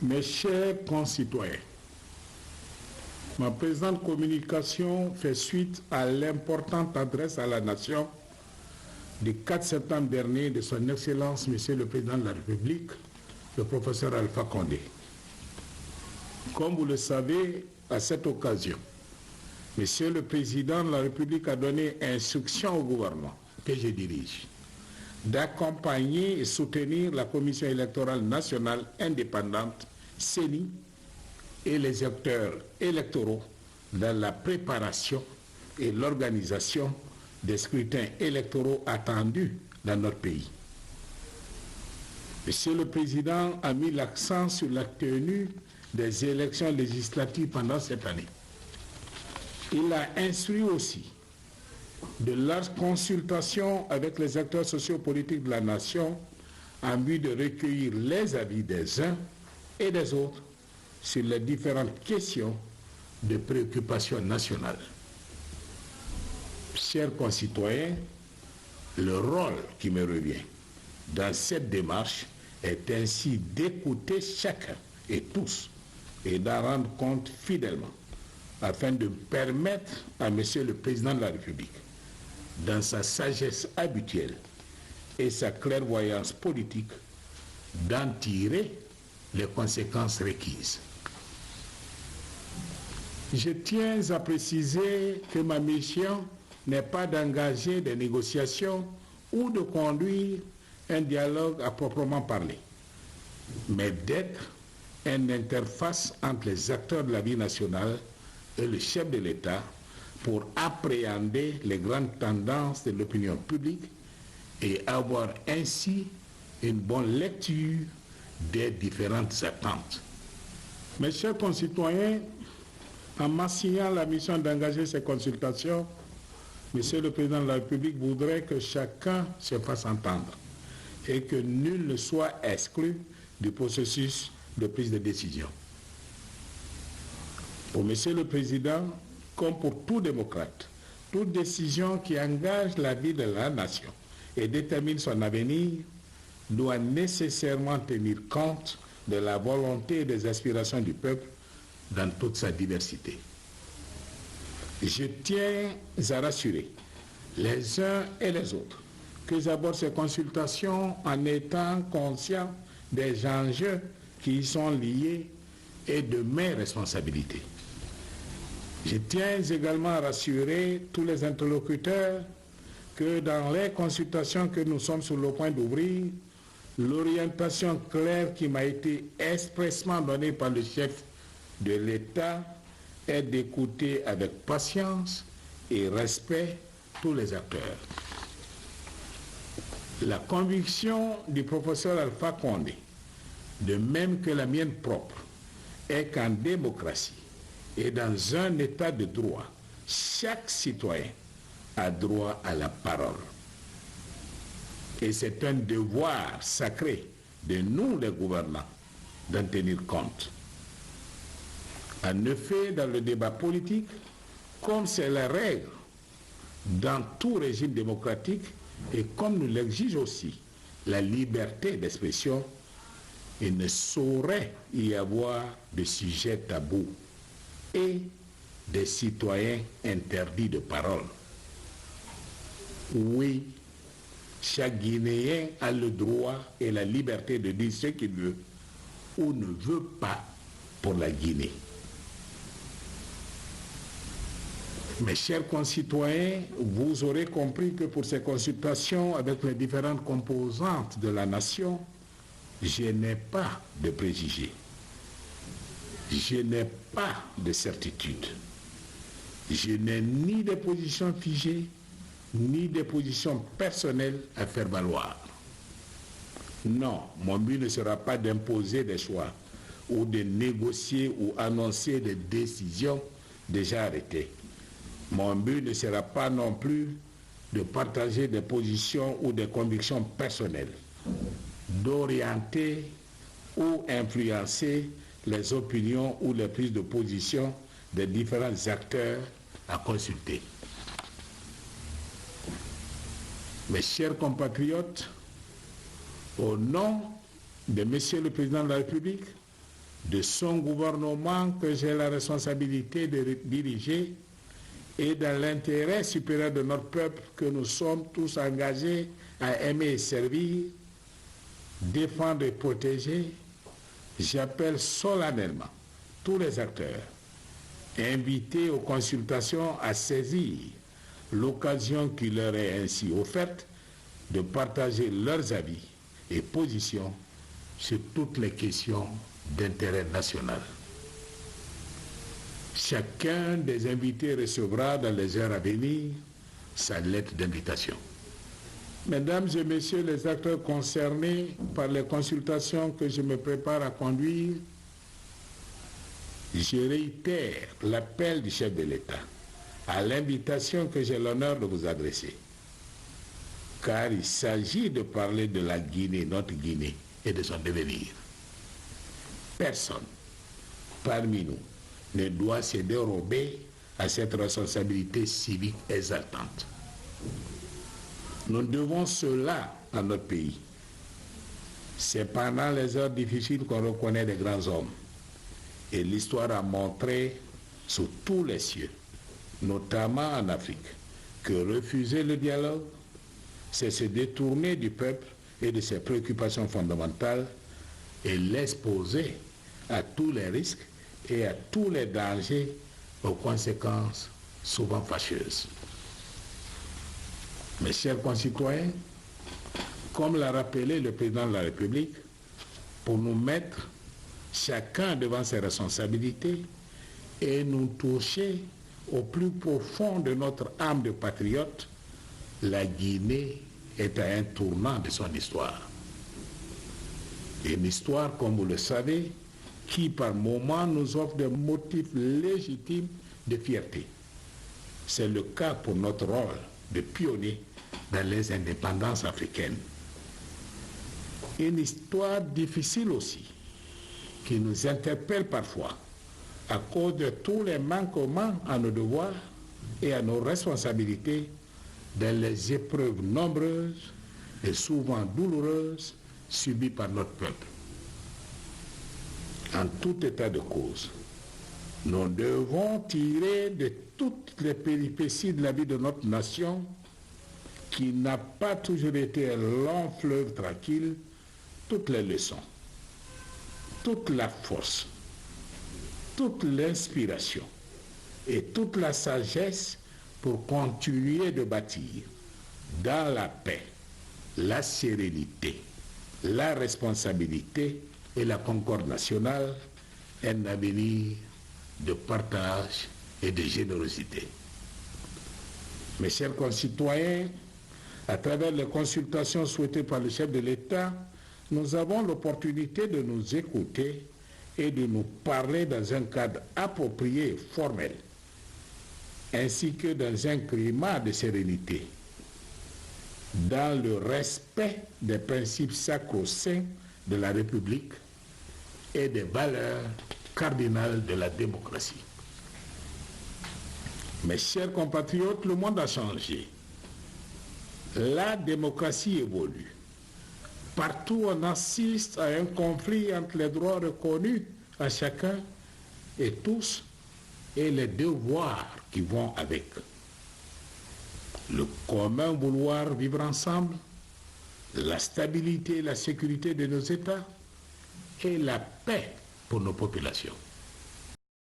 Mes chers concitoyens, ma présente communication fait suite à l'importante adresse à la nation du 4 septembre dernier de son Excellence, Monsieur le Président de la République, le professeur Alpha Condé. Comme vous le savez, à cette occasion, Monsieur le Président de la République a donné instruction au gouvernement que je dirige d'accompagner et soutenir la Commission électorale nationale indépendante, CENI, et les acteurs électoraux dans la préparation et l'organisation des scrutins électoraux attendus dans notre pays. Monsieur le Président a mis l'accent sur la tenue des élections législatives pendant cette année. Il a instruit aussi de larges consultations avec les acteurs sociopolitiques de la nation en vue de recueillir les avis des uns et des autres sur les différentes questions de préoccupation nationale. Chers concitoyens, le rôle qui me revient dans cette démarche est ainsi d'écouter chacun et tous et d'en rendre compte fidèlement afin de permettre à Monsieur le Président de la République, dans sa sagesse habituelle et sa clairvoyance politique, d'en tirer les conséquences requises. Je tiens à préciser que ma mission n'est pas d'engager des négociations ou de conduire un dialogue à proprement parler, mais d'être une interface entre les acteurs de la vie nationale et le chef de l'État pour appréhender les grandes tendances de l'opinion publique et avoir ainsi une bonne lecture des différentes attentes. Mes chers concitoyens, en m'assignant la mission d'engager ces consultations, Monsieur le Président de la République voudrait que chacun se fasse entendre et que nul ne soit exclu du processus de prise de décision. Pour Monsieur le Président, comme pour tout démocrate, toute décision qui engage la vie de la nation et détermine son avenir doit nécessairement tenir compte de la volonté et des aspirations du peuple dans toute sa diversité. Je tiens à rassurer les uns et les autres que j'aborde ces consultations en étant conscient des enjeux qui y sont liés et de mes responsabilités. Je tiens également à rassurer tous les interlocuteurs que dans les consultations que nous sommes sur le point d'ouvrir, l'orientation claire qui m'a été expressément donnée par le chef de l'État est d'écouter avec patience et respect tous les acteurs. La conviction du professeur Alpha Condé, de même que la mienne propre, est qu'en démocratie et dans un état de droit, chaque citoyen a droit à la parole. Et c'est un devoir sacré de nous, les gouvernants, d'en tenir compte. En effet, dans le débat politique, comme c'est la règle dans tout régime démocratique et comme nous l'exige aussi la liberté d'expression, il ne saurait y avoir de sujet tabou et des citoyens interdits de parole. Oui, chaque Guinéen a le droit et la liberté de dire ce qu'il veut ou ne veut pas pour la Guinée. Mes chers concitoyens, vous aurez compris que pour ces consultations avec les différentes composantes de la nation, je n'ai pas de préjugés. Je n'ai pas de certitude. Je n'ai ni de position figée, ni de position personnelle à faire valoir. Non, mon but ne sera pas d'imposer des choix ou de négocier ou annoncer des décisions déjà arrêtées. Mon but ne sera pas non plus de partager des positions ou des convictions personnelles, d'orienter ou influencer les opinions ou les prises de position des différents acteurs à consulter. Mes chers compatriotes, au nom de Monsieur le Président de la République, de son gouvernement que j'ai la responsabilité de diriger et dans l'intérêt supérieur de notre peuple que nous sommes tous engagés à aimer et servir, défendre et protéger, j'appelle solennellement tous les acteurs invités aux consultations à saisir l'occasion qui leur est ainsi offerte de partager leurs avis et positions sur toutes les questions d'intérêt national. Chacun des invités recevra dans les heures à venir sa lettre d'invitation. Mesdames et messieurs les acteurs concernés par les consultations que je me prépare à conduire, je réitère l'appel du chef de l'État à l'invitation que j'ai l'honneur de vous adresser. Car il s'agit de parler de la Guinée, notre Guinée, et de son devenir. Personne parmi nous ne doit se dérober à cette responsabilité civique exaltante. Nous devons cela à notre pays. C'est pendant les heures difficiles qu'on reconnaît des grands hommes. Et l'histoire a montré sous tous les cieux, notamment en Afrique, que refuser le dialogue, c'est se détourner du peuple et de ses préoccupations fondamentales et l'exposer à tous les risques et à tous les dangers aux conséquences souvent fâcheuses. Mes chers concitoyens, comme l'a rappelé le président de la République, pour nous mettre chacun devant ses responsabilités et nous toucher au plus profond de notre âme de patriote, la Guinée est à un tournant de son histoire. Une histoire, comme vous le savez, qui par moments nous offre des motifs légitimes de fierté. C'est le cas pour notre rôle de pionnier dans les indépendances africaines. Une histoire difficile aussi, qui nous interpelle parfois à cause de tous les manquements à nos devoirs et à nos responsabilités dans les épreuves nombreuses et souvent douloureuses subies par notre peuple. En tout état de cause, nous devons tirer de toutes les péripéties de la vie de notre nation, qui n'a pas toujours été un long fleuve tranquille, toutes les leçons, toute la force, toute l'inspiration et toute la sagesse pour continuer de bâtir dans la paix, la sérénité, la responsabilité et la concorde nationale un avenir de partage et de générosité. Mes chers concitoyens, à travers les consultations souhaitées par le chef de l'État, nous avons l'opportunité de nous écouter et de nous parler dans un cadre approprié et formel, ainsi que dans un climat de sérénité, dans le respect des principes sacro-saints de la République et des valeurs cardinales de la démocratie. Mes chers compatriotes, le monde a changé. La démocratie évolue. Partout, on assiste à un conflit entre les droits reconnus à chacun et tous et les devoirs qui vont avec. Le commun vouloir vivre ensemble, la stabilité et la sécurité de nos États et la paix pour nos populations.